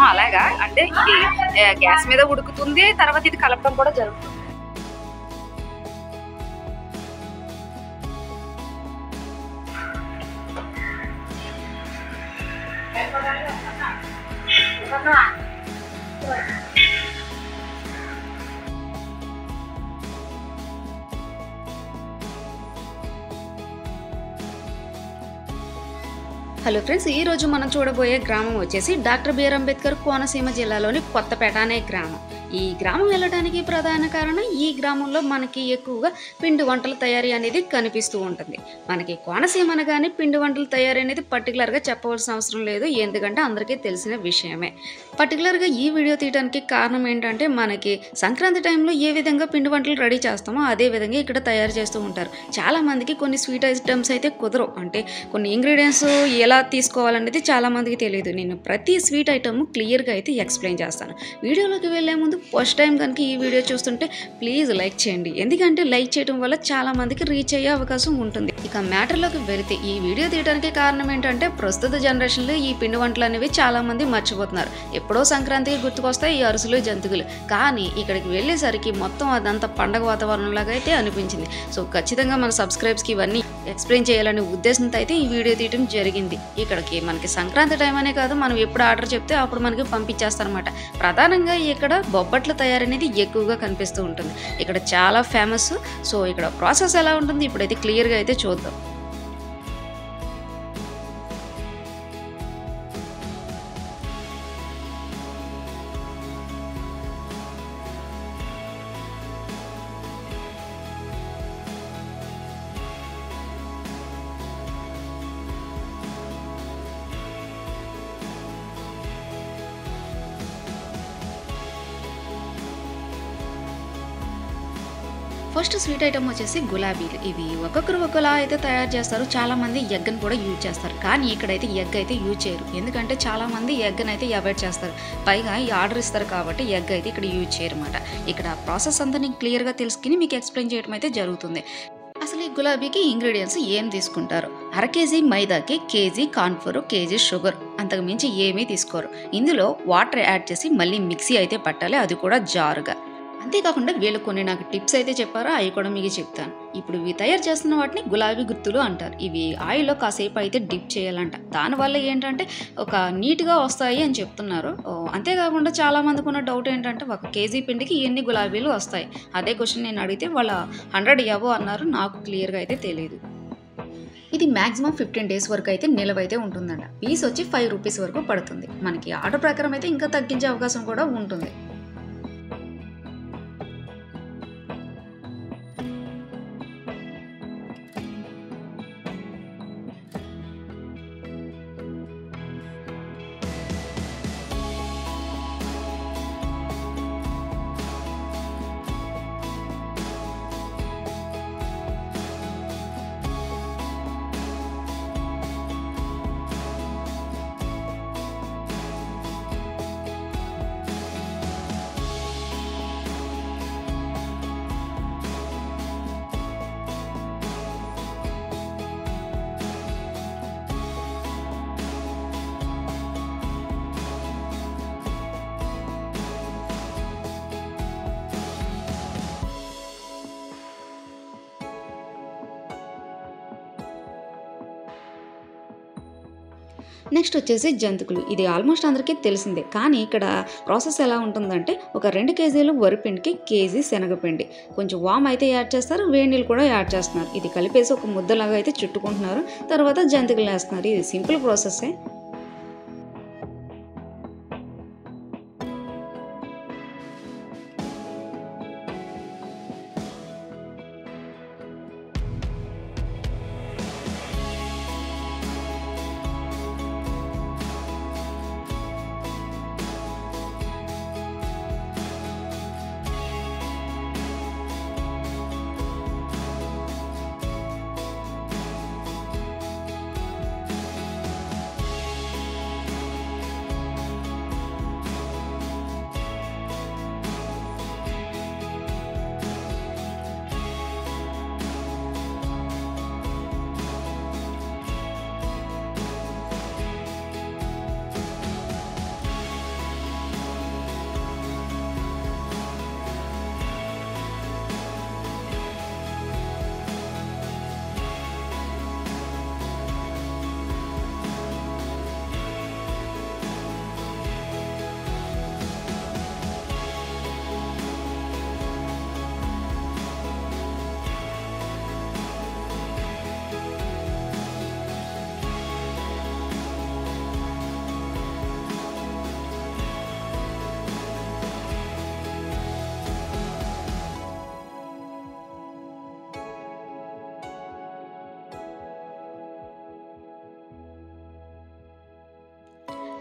అలాగా అంటే ఇది గ్యాస్ మీద ఉడుకుతుంది, తర్వాత ఇది కలపడం కూడా జరుగుతుంది. హలో ఫ్రెండ్స్, ఈ రోజు మనం చూడబోయే గ్రామం వచ్చేసి డాక్టర్ బిఆర్ అంబేద్కర్ కోనసీమ జిల్లాలోని కొత్తపేట అనే గ్రామం. ఈ గ్రామం వెళ్ళడానికి ప్రధాన కారణం ఈ గ్రామంలో మనకి ఎక్కువగా పిండి వంటల తయారీ అనేది కనిపిస్తూ ఉంటుంది. మనకి కోనసీమ అనగానే పిండి వంటల తయారీ అనేది పర్టికులర్గా చెప్పవలసిన అవసరం లేదు, ఎందుకంటే అందరికీ తెలిసిన విషయమే. పర్టికులర్గా ఈ వీడియో తీయడానికి కారణం ఏంటంటే మనకి సంక్రాంతి టైంలో ఏ విధంగా పిండి వంటలు రెడీ చేస్తామో అదే విధంగా ఇక్కడ తయారు చేస్తూ ఉంటారు. చాలామందికి కొన్ని స్వీట్ ఐటమ్స్ అయితే కుదరవు, అంటే కొన్ని ఇంగ్రీడియంట్స్ ఎలా తీసుకోవాలనేది చాలామందికి తెలియదు. నేను ప్రతి స్వీట్ ఐటమ్ క్లియర్గా అయితే ఎక్స్ప్లెయిన్ చేస్తాను. వీడియోలోకి వెళ్ళే ముందు ఫస్ట్ టైం కనుక ఈ వీడియో చూస్తుంటే ప్లీజ్ లైక్ చేయండి, ఎందుకంటే లైక్ చేయడం వల్ల చాలామందికి రీచ్ అయ్యే అవకాశం ఉంటుంది. ఇక మ్యాటర్లోకి వెళితే ఈ వీడియో తీయడానికి కారణం ఏంటంటే ప్రస్తుత జనరేషన్లో ఈ పిండి వంటలు అనేవి చాలామంది మర్చిపోతున్నారు. ఎప్పుడో సంక్రాంతికి గుర్తుకొస్తాయి ఈ అరుసులు జంతువులు, కానీ ఇక్కడికి వెళ్ళేసరికి మొత్తం అదంతా పండగ వాతావరణంలాగా అయితే అనిపించింది. సో ఖచ్చితంగా మన సబ్స్క్రైబ్స్కి ఇవన్నీ ఎక్స్ప్లెయిన్ చేయాలనే ఉద్దేశంతో అయితే ఈ వీడియో తీయడం జరిగింది. ఇక్కడికి మనకి సంక్రాంతి టైం అనే కాదు, మనం ఎప్పుడు ఆర్డర్ చెప్తే అప్పుడు మనకి పంపించేస్తారనమాట. ప్రధానంగా ఇక్కడ బొబ్బట్ల తయారీ అనేది ఎక్కువగా కనిపిస్తూ ఉంటుంది. ఇక్కడ చాలా ఫేమస్. సో ఇక్కడ ప్రాసెస్ ఎలా ఉంటుంది ఇప్పుడైతే క్లియర్గా అయితే చూద్దాం. ఫస్ట్ స్వీట్ ఐటమ్ వచ్చేసి గులాబీలు. ఇవి ఒక్కొక్కరు ఒక్కలా అయితే తయారు చేస్తారు. చాలామంది ఎగ్ని కూడా యూజ్ చేస్తారు, కానీ ఇక్కడైతే ఎగ్ అయితే యూజ్ చేయరు, ఎందుకంటే చాలామంది ఎగ్ని అయితే అవాయిడ్ చేస్తారు. పైగా ఈ ఆర్డర్ ఇస్తారు కాబట్టి ఎగ్ అయితే ఇక్కడ యూజ్ చేయరు అన్నమాట. ఇక్కడ ప్రాసెస్ అంతా నేను క్లియర్గా తెలుసుకుని మీకు ఎక్స్ప్లెయిన్ చేయడం అయితే జరుగుతుంది. అసలు ఈ గులాబీకి ఇంగ్రీడియంట్స్ ఏం తీసుకుంటారు? అర కేజీ మైదాకి కేజీ కార్న్ఫ్లోర్, కేజీ షుగర్, అంతకు మించి ఏమీ తీసుకోరు. ఇందులో వాటర్ యాడ్ చేసి మళ్ళీ మిక్సీ అయితే పట్టాలి, అది కూడా జారుగా. అంతేకాకుండా వీళ్ళు కొన్ని నాకు టిప్స్ అయితే చెప్పారో అవి కూడా మీకు చెప్తాను. ఇప్పుడు ఇవి తయారు చేస్తున్న వాటిని గులాబీ గుత్తులు అంటారు. ఇవి ఆయిల్లో కాసేపు అయితే డిప్ చేయాలంట. దానివల్ల ఏంటంటే ఒక నీట్గా వస్తాయి అని చెప్తున్నారు. అంతేకాకుండా చాలామందికి ఉన్న డౌట్ ఏంటంటే 1 కేజీ పిండికి ఎన్ని గులాబీలు వస్తాయి? అదే క్వశ్చన్ నేను అడిగితే వాళ్ళ 100 అబో అన్నారు. నాకు క్లియర్గా అయితే తెలియదు. ఇది మ్యాక్సిమం 15 డేస్ వరకు అయితే నిలవైతే ఉంటుందంట. పీస్ వచ్చి 5 రూపీస్ వరకు పడుతుంది. మనకి ఆర్డర్ ప్రకారం అయితే ఇంకా తగ్గించే అవకాశం కూడా ఉంటుంది. నెక్స్ట్ వచ్చేసి జంతికలు. ఇది ఆల్మోస్ట్ అందరికీ తెలిసిందే, కానీ ఇక్కడ ప్రాసెస్ ఎలా ఉంటుందంటే ఒక 2 కేజీలు వరిపిండికి కేజీ శనగపిండి, కొంచెం వామ్ అయితే యాడ్ చేస్తారు, వేడి నీళ్ళు కూడా యాడ్ చేస్తున్నారు. ఇది కలిపేసి ఒక ముద్దలాగా అయితే చుట్టుకుంటున్నారు, తర్వాత జంతికలు వేస్తున్నారు. ఇది సింపుల్ ప్రాసెస్సే.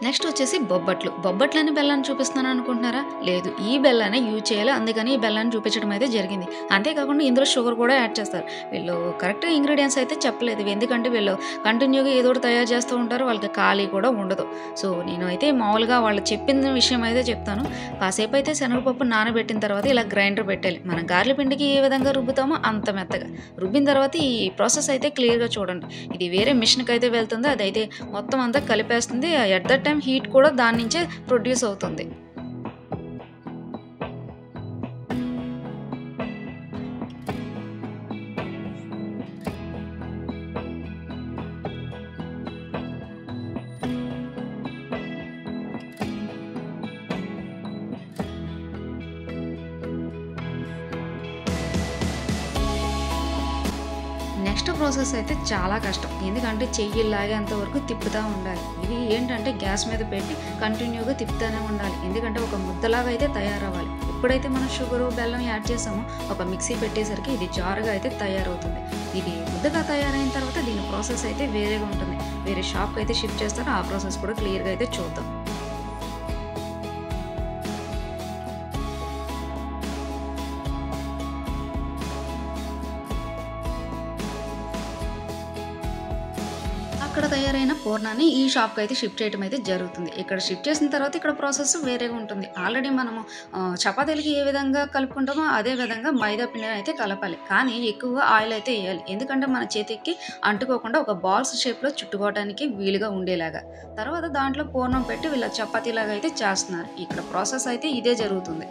నెక్స్ట్ వచ్చేసి బొబ్బట్లు. బొబ్బట్లని బెల్లాన్ని చూపిస్తున్నాను అనుకుంటున్నారా? లేదు. ఈ బెల్లాన్ని యూజ్ చేయాలి. అందుకని ఈ బెల్లాన్ని చూపించడం అయితే జరిగింది. అంతేకాకుండా ఇందులో షుగర్ కూడా యాడ్ చేస్తారు. వీళ్ళు కరెక్ట్ ఇంగ్రీడియెంట్స్ అయితే చెప్పలేదు. ఎందుకంటే వీళ్ళు కంటిన్యూగా ఏదో ఒకటి తయారు చేస్తూ ఉంటారు. వాళ్ళకి ఖాళీ కూడా ఉండదు. సో నేను అయితే మామూలుగా వాళ్ళు చెప్పిన విషయం అయితే చెప్తాను. కాసేపు అయితే శనగపప్పు నానబెట్టిన తర్వాత ఇలా గ్రైండర్ పెట్టాలి. మనం గారెల పిండికి ఏ విధంగా రుబ్బుతామో అంత మెత్తగా రుబ్బిన తర్వాత ఈ ప్రాసెస్ అయితే క్లియర్గా చూడండి. ఇది వేరే మిషన్కి అయితే వెళ్తుంది. అదైతే మొత్తం అంతా కలిపేస్తుంది. ఎట్ దట్ టైం హీట్ కూడా దాని నుంచే ప్రొడ్యూస్ అవుతుంది. నెక్స్ట్ ప్రాసెస్ అయితే చాలా కష్టం. ఎందుకంటే చెయ్యి లాగేంత వరకు తిప్పుతూ ఉండాలి. ఇది ఏంటంటే గ్యాస్ మీద పెట్టి కంటిన్యూగా తిప్పుతూనే ఉండాలి. ఎందుకంటే ఒక ముద్దలాగా అయితే తయారవ్వాలి. ఎప్పుడైతే మనం షుగరు బెల్లం యాడ్ చేసామో ఒక మిక్సీ పెట్టేసరికి ఇది జారుగా అయితే తయారవుతుంది. ఇది ముద్దగా తయారైన తర్వాత దీని ప్రాసెస్ అయితే వేరేగా ఉంటుంది. వేరే షాప్కి అయితే షిఫ్ట్ చేస్తారు. ఆ ప్రాసెస్ కూడా క్లియర్గా అయితే చూద్దాం. అక్కడ తయారైన పూర్ణాన్ని ఈ షాప్కి అయితే షిఫ్ట్ చేయడం అయితే జరుగుతుంది. ఇక్కడ షిఫ్ట్ చేసిన తర్వాత ఇక్కడ ప్రాసెస్ వేరేగా ఉంటుంది. ఆల్రెడీ మనము చపాతీలకి ఏ విధంగా కలుపుకుంటామో అదే విధంగా మైదా పిండిని అయితే కలపాలి. కానీ ఎక్కువగా ఆయిల్ అయితే వేయాలి. ఎందుకంటే మన చేతికి అంటుకోకుండా ఒక బాల్స్ షేప్లో చుట్టుకోవడానికి వీలుగా ఉండేలాగా. తర్వాత దాంట్లో పూర్ణం పెట్టి వీళ్ళ చపాతీలాగా అయితే చేస్తున్నారు. ఇక్కడ ప్రాసెస్ అయితే ఇదే జరుగుతుంది.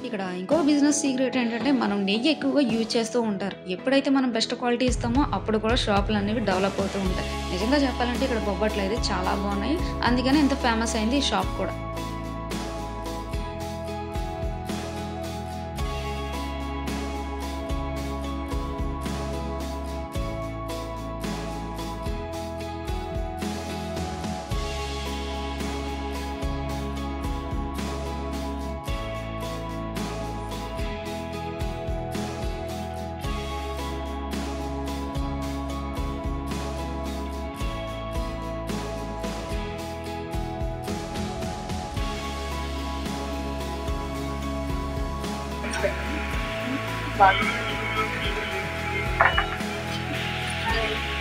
ఇక్కడ ఇంకో బిజినెస్ సీక్రెట్ ఏంటంటే మనం నెయ్యి ఎక్కువగా యూజ్ చేస్తూ ఉంటారు. ఎప్పుడైతే మనం బెస్ట్ క్వాలిటీ ఇస్తామో అప్పుడు కూడా షాపులు అనేవి డెవలప్ అవుతూ ఉంటాయి. నిజంగా చెప్పాలంటే ఇక్కడ బొబ్బట్లు అయితే చాలా బాగున్నాయి. అందుకని ఇంత ఫేమస్ అయింది ఈ షాప్ కూడా.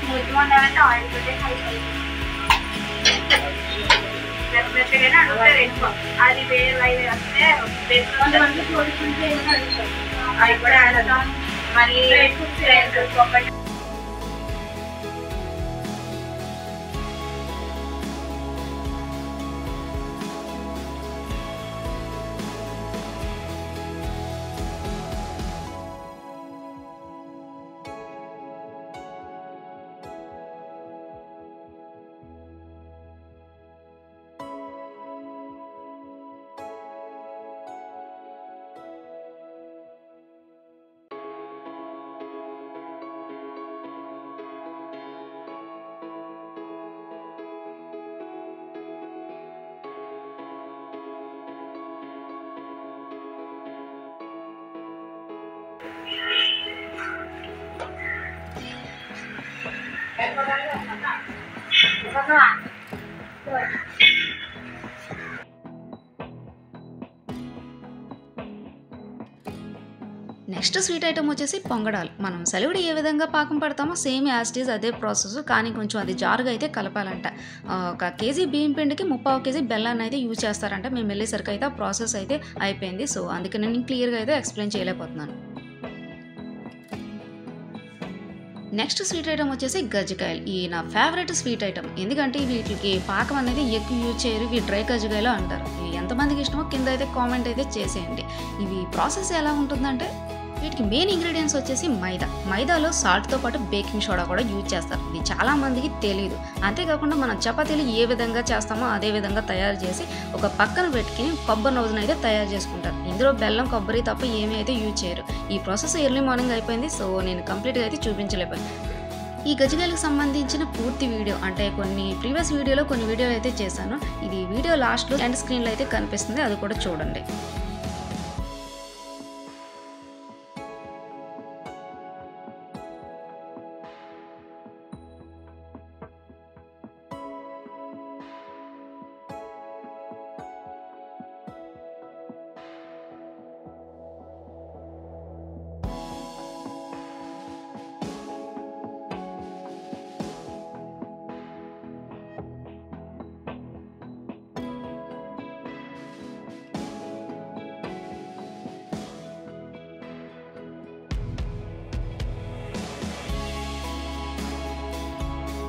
ముద్దుమంటే ఆయిల్ తోటే మెత్తగానే అడుగుతారు ఎక్కువ. అది వేరే వస్తే అవి కూడా ఆడతాం. మళ్ళీ ఒకటి నెక్స్ట్ స్వీట్ ఐటమ్ వచ్చేసి పొంగడాలు. మనం సలివిడి ఏ విధంగా పాకం పడతామో సేమ్ యాజ్ ఇట్ ఈజ్ అదే ప్రాసెస్. కానీ కొంచెం అది జారుగా అయితే కలపాలంట. ఒక కేజీ బియ్యం పిండికి 3/4 కేజీ బెల్లాన్ని అయితే యూజ్ చేస్తారంట. మేము వెళ్ళేసరికి అయితే ఆ ప్రాసెస్ అయితే అయిపోయింది. సో అందుకని నేను క్లియర్గా అయితే ఎక్స్ప్లెయిన్ చేయలేకపోతున్నాను. నెక్స్ట్ స్వీట్ ఐటమ్ వచ్చేసి గజ్జికాయలు. ఈ నా ఫేవరెట్ స్వీట్ ఐటమ్. ఎందుకంటే వీటికి పాకం అనేది ఎక్కువ యూజ్ చేయరు. ఇవి డ్రై గజ్జికాయలు అంటారు. ఇవి ఎంతమందికి ఇష్టమో కింద అయితే కామెంట్ అయితే చేసేయండి. ఇవి ప్రాసెస్ ఎలా ఉంటుందంటే వీటికి మెయిన్ ఇంగ్రీడియంట్స్ వచ్చేసి మైదాలో సాల్ట్తో పాటు బేకింగ్ సోడా కూడా యూజ్ చేస్తారు. ఇది చాలా మందికి తెలియదు. అంతేకాకుండా మనం చపాతీలు ఏ విధంగా చేస్తామో అదే విధంగా తయారు చేసి ఒక పక్కన పెట్టుకుని కొబ్బరి నూనె అయితే తయారు చేసుకుంటారు. ఇందులో బెల్లం కొబ్బరి తప్ప ఏమీ అయితే యూజ్ చేయరు. ఈ ప్రాసెస్ ఎర్లీ మార్నింగ్ అయిపోయింది. సో నేను కంప్లీట్గా అయితే చూపించలేకపోయాను. ఈ గజ్జికాయలకు సంబంధించిన పూర్తి వీడియో అంటే కొన్ని ప్రీవియస్ వీడియోలో కొన్ని వీడియోలు అయితే చేశాను. ఇది వీడియో లాస్ట్లో ఎండ్ స్క్రీన్లో అయితే కనిపిస్తుంది. అది కూడా చూడండి.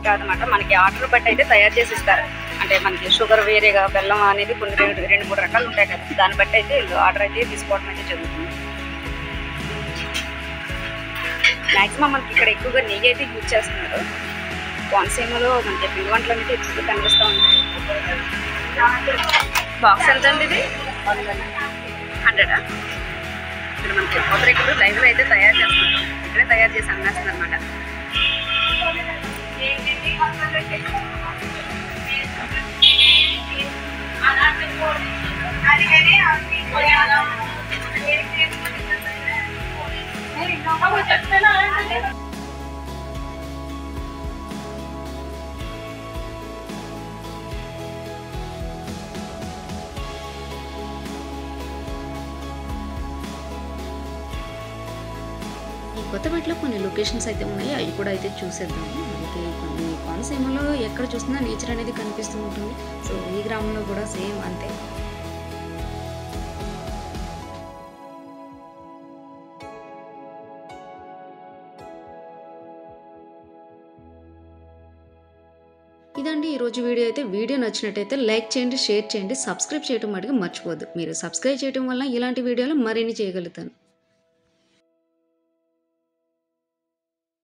కాదన్నమాట. మనకి ఆర్డర్ బట్టి అయితే తయారు చేసి ఇస్తారు. అంటే మనకి షుగర్ వేరేగా, బెల్లం అనేది కొన్ని 2-3 రకాలు ఉంటాయి కదా, దాన్ని బట్టి అయితే వీళ్ళు ఆర్డర్ అయితే తీసుకోవడం అయితే జరుగుతుంది. మ్యాక్సిమం మనకి ఇక్కడ ఎక్కువగా నెయ్యి అయితే యూజ్ చేస్తున్నారు. కోనసీమలో మనకి పిండి వంటలు అనేది ఎక్కువగా కనిపిస్తూ ఉంటాయి. బాక్స్ ఎంత అండి ఇది? 100. ఇక్కడ మనకి పూతరేకులు లైవ్లో అయితే తయారు చేస్తున్నారు. ఇక్కడే తయారు చేసి అమ్మేస్తున్నారు అనమాట. ఈ కొత్తపేటలో కొన్ని లొకేషన్స్ అయితే ఉన్నాయి, అవి కూడా అయితే చూసేద్దాము. మనకి కొన్ని కోనసీమలో ఎక్కడ చూసినా నేచర్ అనేది కనిపిస్తూ ఉంటుంది. సో ఈ గ్రామంలో కూడా సేమ్ అంతే. ఇదండి ఈరోజు వీడియో అయితే. వీడియో నచ్చినట్టయితే లైక్ చేయండి, షేర్ చేయండి, సబ్స్క్రైబ్ చేయడం మటుకు మర్చిపోవద్దు. మీరు సబ్స్క్రైబ్ చేయడం వల్ల ఇలాంటి వీడియోలు మరిన్ని చేయగలుగుతాను.